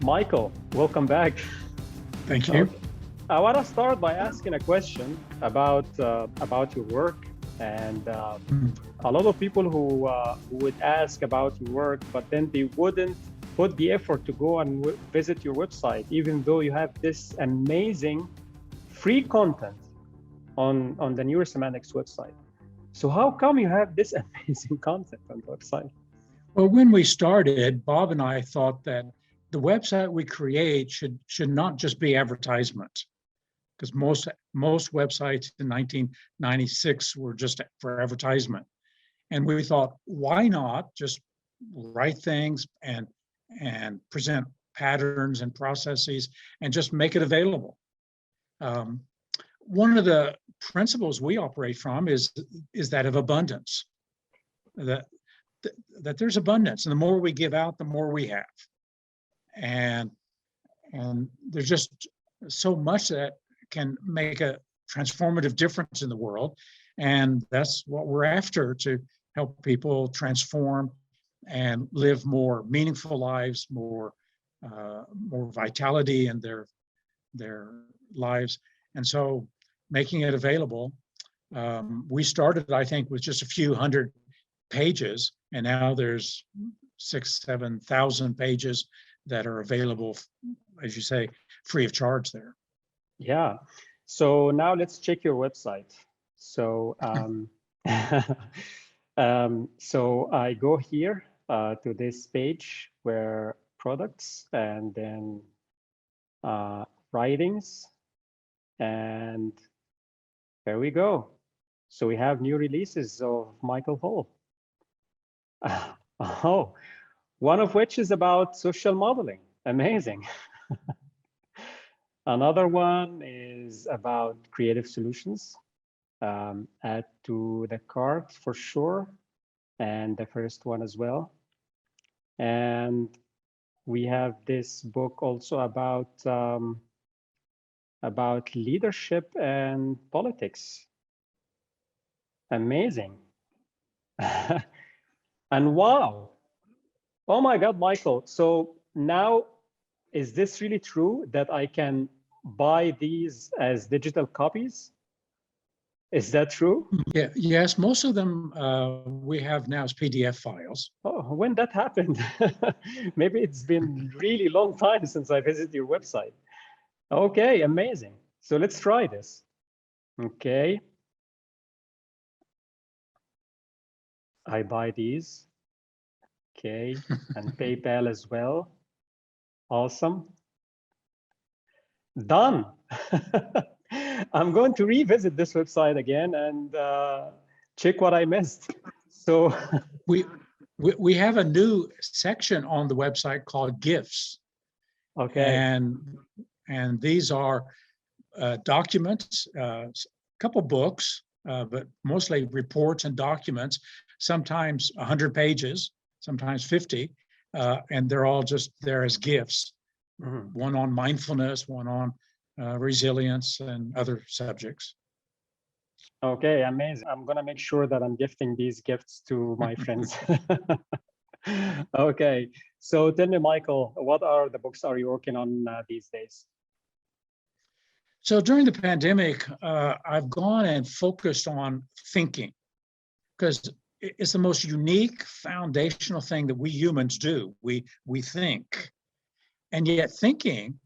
Michael, welcome back. Thank you. I want to start by asking a question about your work, and a lot of people who would ask about your work, but then they wouldn't put the effort to go and visit your website, even though you have this amazing free content on the Neurosemantics website. So how come you have this amazing content on the website? Well, when we started, Bob and I thought that the website we create should not just be advertisement, because most websites in 1996 were just for advertisement. And we thought, why not just write things and present patterns and processes and just make it available. One of the principles we operate from is that of abundance, that there's abundance, and the more we give out, the more we have. And there's just so much that can make a transformative difference in the world. And that's what we're after, to help people transform and live more meaningful lives, more vitality in their lives. And so making it available, we started, I think, with just a few hundred pages, and now there's 6,000-7,000 pages that are available, as you say, free of charge there. Yeah. So now let's check your website. So so I go here to this page where products, and then writings, and there we go. So we have new releases of Michael Hall. Oh, one of which is about social modeling. Amazing. Another one is about creative solutions. Add to the cart for sure, and the first one as well. And we have this book also about leadership and politics. Amazing. And wow, oh my God, Michael. So now, is this really true that I can buy these as digital copies? Is that true? Yeah, yes, most of them we have now as PDF files. Oh, when that happened? Maybe it's been really long time since I visited your website. Okay, amazing. So let's try this. Okay. I buy these. Okay, and PayPal as well. Awesome. Done. I'm going to revisit this website again and check what I missed. So we have a new section on the website called Gifts. okay. And these are documents, a couple books, but mostly reports and documents, sometimes 100 pages, sometimes 50, and they're all just there as gifts. Mm-hmm. One on mindfulness, one on resilience, and other subjects. Okay, amazing. I'm gonna make sure that I'm gifting these gifts to my friends. Okay, so tell me, Michael, what are the books are you working on these days? So during the pandemic, I've gone and focused on thinking, because it's the most unique foundational thing that we humans do. We think, and yet thinking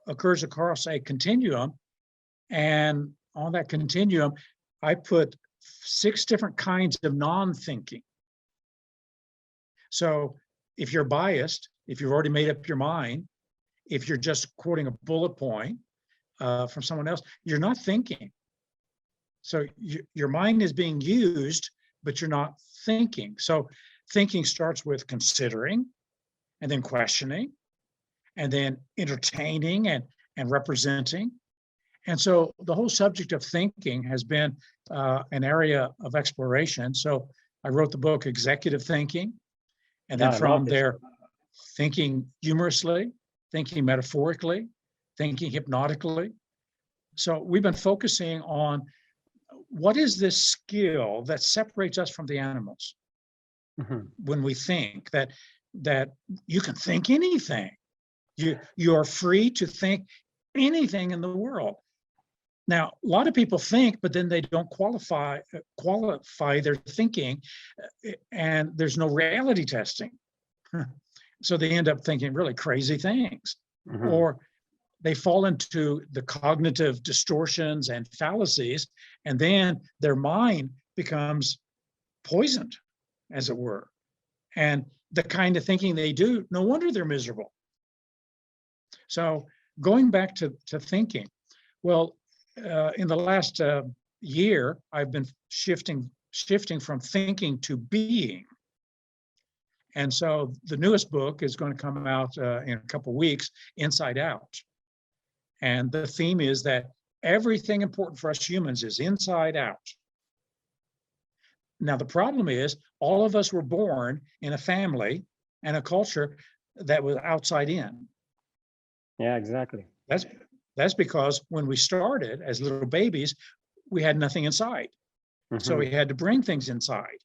occurs across a continuum, and on that continuum, I put 6 different kinds of non-thinking. So if you're biased, if you've already made up your mind, if you're just quoting a bullet point from someone else, you're not thinking. So your mind is being used, but you're not thinking. So thinking starts with considering, and then questioning, and then entertaining and representing. And so the whole subject of thinking has been an area of exploration. So I wrote the book Executive Thinking, and then from there, thinking humorously, thinking metaphorically, thinking hypnotically. So we've been focusing on what is this skill that separates us from the animals. Mm-hmm. When we think that that you can think anything. You are free to think anything in the world. Now, a lot of people think, but then they don't qualify their thinking, and there's no reality testing. So they end up thinking really crazy things, or they fall into the cognitive distortions and fallacies, and then their mind becomes poisoned, as it were. And the kind of thinking they do, no wonder they're miserable. So going back to thinking, well, in the last year, I've been shifting from thinking to being. And so the newest book is going to come out in a couple of weeks, Inside Out. And the theme is that everything important for us humans is inside out. Now, the problem is all of us were born in a family and a culture that was outside in. Yeah, exactly. That's because when we started as little babies, we had nothing inside. So we had to bring things inside.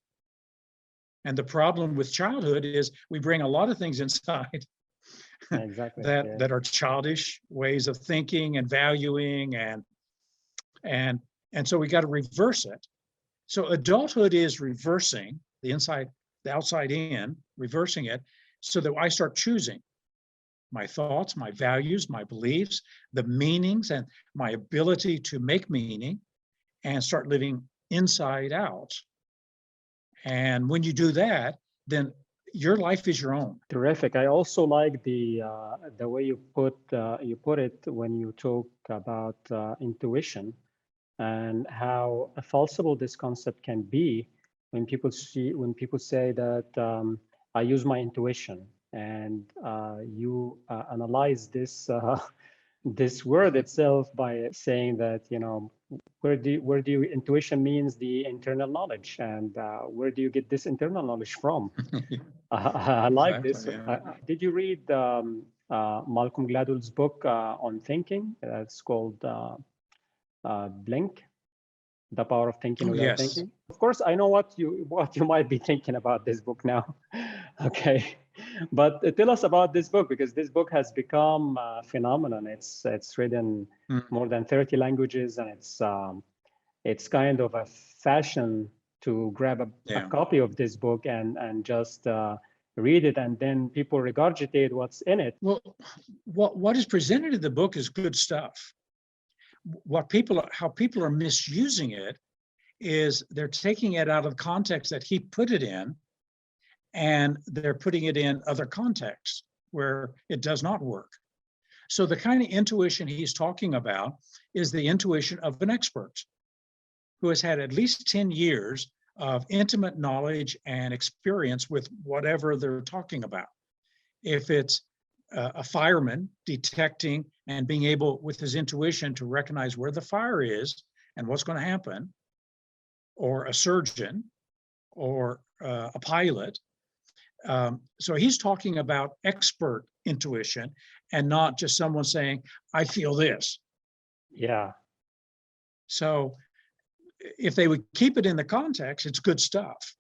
And the problem with childhood is we bring a lot of things inside Exactly. that are childish ways of thinking and valuing, and so we got to reverse it. So adulthood is reversing the outside in, reversing it, so that I start choosing my thoughts, my values, my beliefs, the meanings, and my ability to make meaning, and start living inside out. And when you do that, then your life is your own. Terrific. I also like the way you put it when you talk about intuition, and how falsifiable this concept can be when people say that I use my intuition, and you analyze this word itself by saying that, where do you intuition means the internal knowledge, and where do you get this internal knowledge from? I like this. Yeah. Did you read Malcolm Gladwell's book on thinking? It's called Blink, The Power of Thinking Without Thinking. Of course, I know what you might be thinking about this book now. Okay, but tell us about this book, because this book has become a phenomenon. It's written more than 30 languages, and it's kind of a fashion to grab a copy of this book and just read it, and then people regurgitate what's in it. Well, what is presented in the book is good stuff. How people are misusing it is they're taking it out of the context that he put it in, and they're putting it in other contexts where it does not work. So the kind of intuition he's talking about is the intuition of an expert who has had at least 10 years of intimate knowledge and experience with whatever they're talking about. If it's a fireman detecting and being able with his intuition to recognize where the fire is and what's going to happen, or a surgeon, or a pilot. So he's talking about expert intuition and not just someone saying, I feel this. Yeah. So if they would keep it in the context, it's good stuff.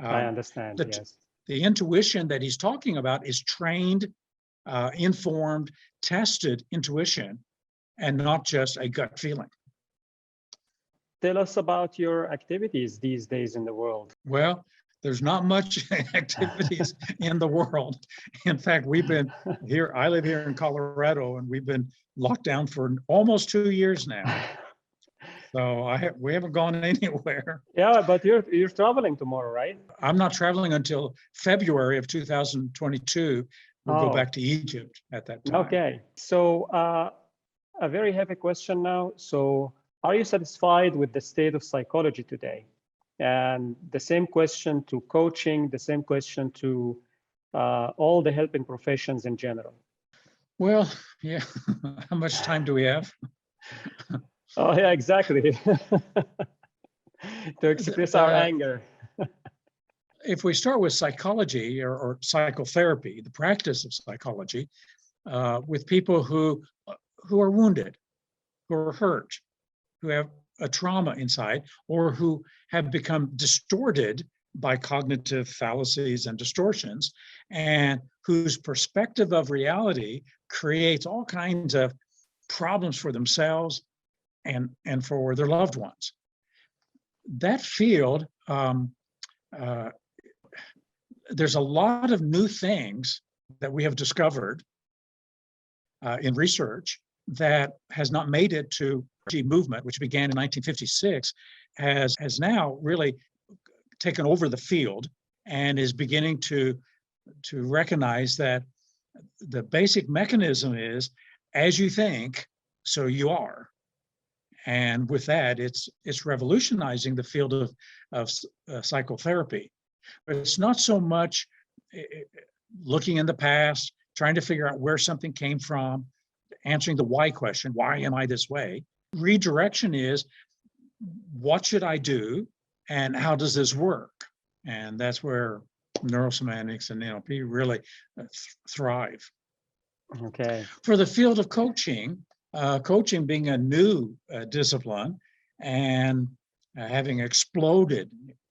I understand, yes. The intuition that he's talking about is trained, informed, tested intuition, and not just a gut feeling. Tell us about your activities these days in the world. Well, there's not much activities in the world. In fact, we've been here, I live here in Colorado, and we've been locked down for almost 2 years now. So we haven't gone anywhere. Yeah, but you're traveling tomorrow, right? I'm not traveling until February of 2022. We'll go back to Egypt at that time. Okay, so a very heavy question now. So are you satisfied with the state of psychology today? And the same question to coaching, the same question to all the helping professions in general. Well, yeah. How much time do we have? Oh, yeah, exactly. To express our anger. If we start with psychology or psychotherapy, the practice of psychology, with people who are wounded, who are hurt, who have a trauma inside, or who have become distorted by cognitive fallacies and distortions, and whose perspective of reality creates all kinds of problems for themselves and for their loved ones. That field, there's a lot of new things that we have discovered in research that has not made it to the movement, which began in 1956, has now really taken over the field and is beginning to recognize that the basic mechanism is, as you think, so you are. And with that, it's revolutionizing the field of psychotherapy. But it's not so much looking in the past, trying to figure out where something came from, answering the why question, why am I this way? Redirection is, what should I do and how does this work? And that's where neurosemantics and NLP really thrive. Okay. For the field of coaching, coaching being a new discipline and having exploded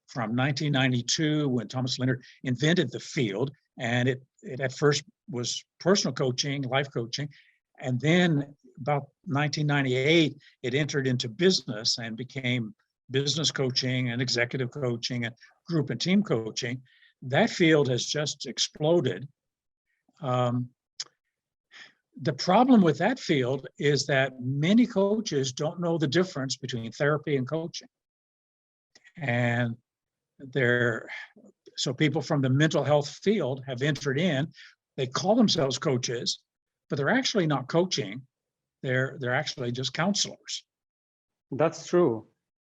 from 1992 when Thomas Leonard invented the field, and it at first was personal coaching, life coaching, and then about 1998 it entered into business and became business coaching and executive coaching and group and team coaching. That field has just exploded. The problem with that field is that many coaches don't know the difference between therapy and coaching. And so people from the mental health field have entered in. They call themselves coaches, but they're actually not coaching. They're actually just counselors. That's true.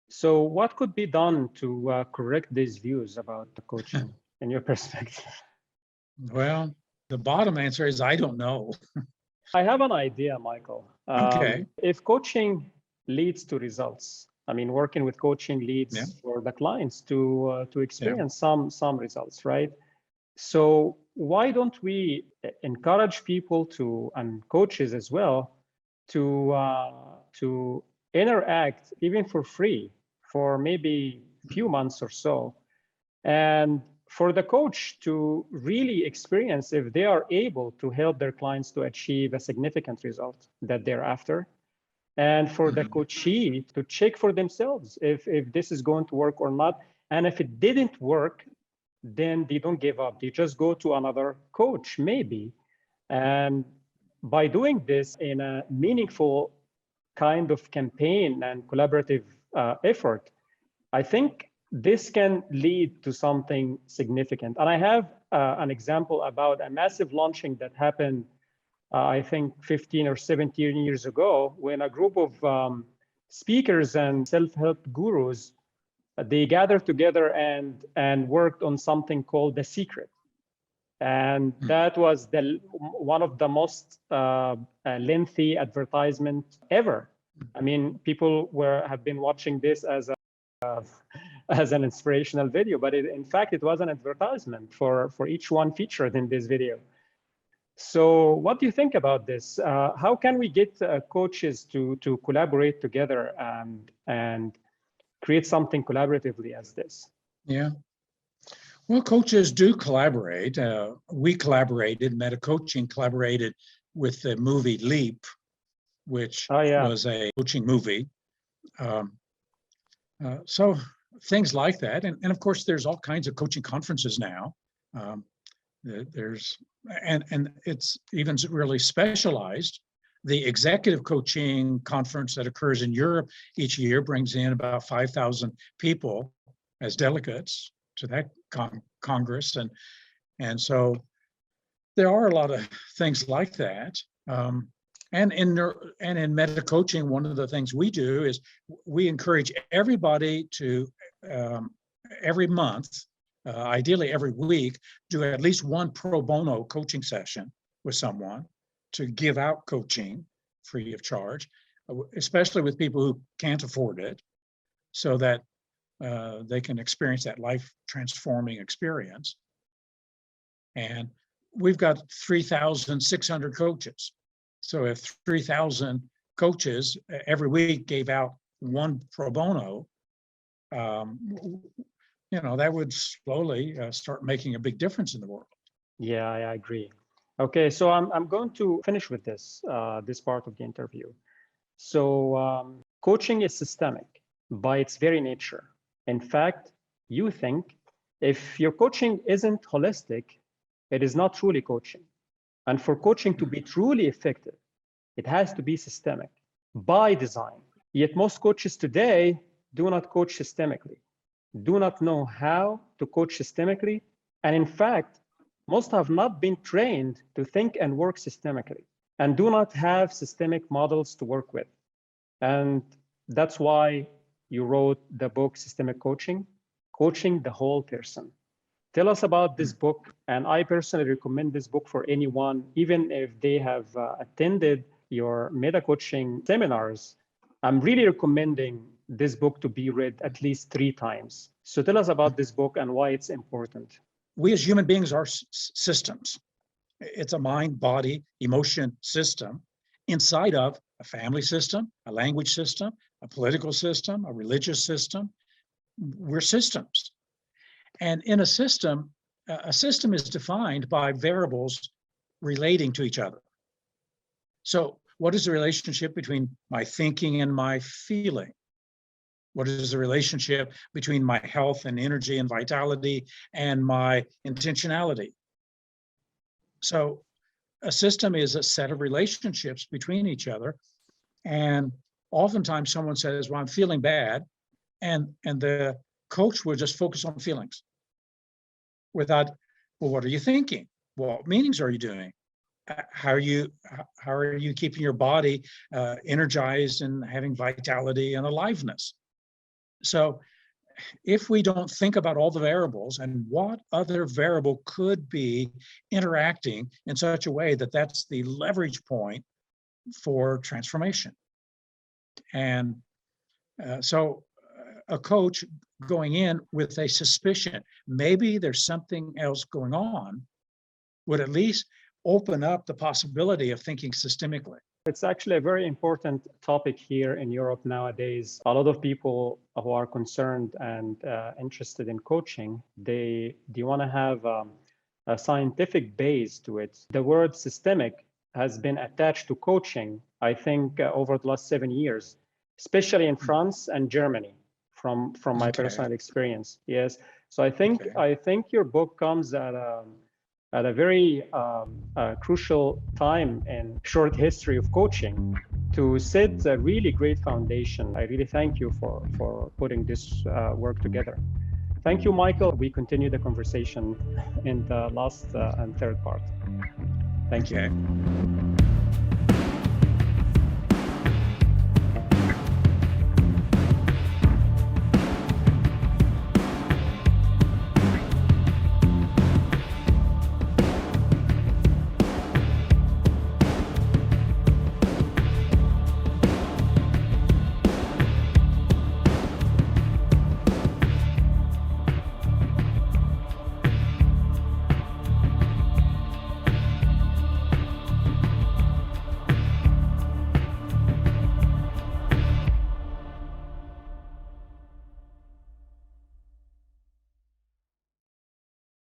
So what could be done to correct these views about the coaching in your perspective? Well, the bottom answer is I don't know. I have an idea, Michael. Okay. If coaching leads to results, I mean, working with coaching leads for the clients to experience some results, right? So why don't we encourage people to, and coaches as well, to interact even for free for maybe a few months or so, and for the coach to really experience if they are able to help their clients to achieve a significant result that they're after, and for the coachee to check for themselves if this is going to work or not. And if it didn't work, then they don't give up. They just go to another coach, maybe. And by doing this in a meaningful kind of campaign and collaborative effort, I think this can lead to something significant. And I have an example about a massive launching that happened, I think 15 or 17 years ago, when a group of speakers and self-help gurus, they gathered together and worked on something called The Secret. And that was one of the most lengthy advertisement ever. I mean, people have been watching this as an inspirational video, but in fact, it was an advertisement for each one featured in this video. So what do you think about this? How can we get coaches to collaborate together and create something collaboratively as this? Yeah. Well, coaches do collaborate. We collaborated, Meta Coaching collaborated with the movie Leap, which was a coaching movie. So things like that. And of course, there's all kinds of coaching conferences now. And it's even really specialized. The executive coaching conference that occurs in Europe each year brings in about 5,000 people as delegates to that Congress. And so there are a lot of things like that. And in Meta Coaching, one of the things we do is we encourage everybody to every month, ideally every week, do at least one pro bono coaching session with someone to give out coaching free of charge, especially with people who can't afford it, so that they can experience that life transforming experience. And we've got 3,600 coaches. So if 3,000 coaches every week gave out one pro bono, that would slowly start making a big difference in the world. Yeah, I agree. Okay, so I'm going to finish with this part of the interview. So coaching is systemic by its very nature. In fact, you think if your coaching isn't holistic, it is not truly coaching. And for coaching to be truly effective, it has to be systemic by design. Yet most coaches today do not coach systemically, do not know how to coach systemically. And in fact, most have not been trained to think and work systemically and do not have systemic models to work with. And that's why you wrote the book, Systemic Coaching, Coaching the Whole Person. Tell us about this book. And I personally recommend this book for anyone, even if they have attended your meta coaching seminars. I'm really recommending this book to be read at least 3 times. So tell us about this book and why it's important. We as human beings are systems. It's a mind, body, emotion system inside of a family system, a language system, a political system, a religious system. We're systems. And in a system is defined by variables relating to each other. So what is the relationship between my thinking and my feeling? What is the relationship between my health and energy and vitality and my intentionality? So a system is a set of relationships between each other. And oftentimes someone says, well, I'm feeling bad. And the coach will just focus on feelings without, well, what are you thinking? What meetings are you doing? How are you keeping your body energized and having vitality and aliveness? So if we don't think about all the variables and what other variable could be interacting in such a way that that's the leverage point for transformation. And so a coach going in with a suspicion, maybe there's something else going on, would at least open up the possibility of thinking systemically. It's actually a very important topic here in Europe nowadays. A lot of people who are concerned and interested in coaching, they want to have a scientific base to it. The word systemic has been attached to coaching, I think, over the last 7 years, especially in France and Germany, from my personal experience. Yes. So I think your book comes at a very crucial time in short history of coaching to set a really great foundation. I really thank you for putting this work together. Thank you, Michael. We continue the conversation in the last and third part. Thank you.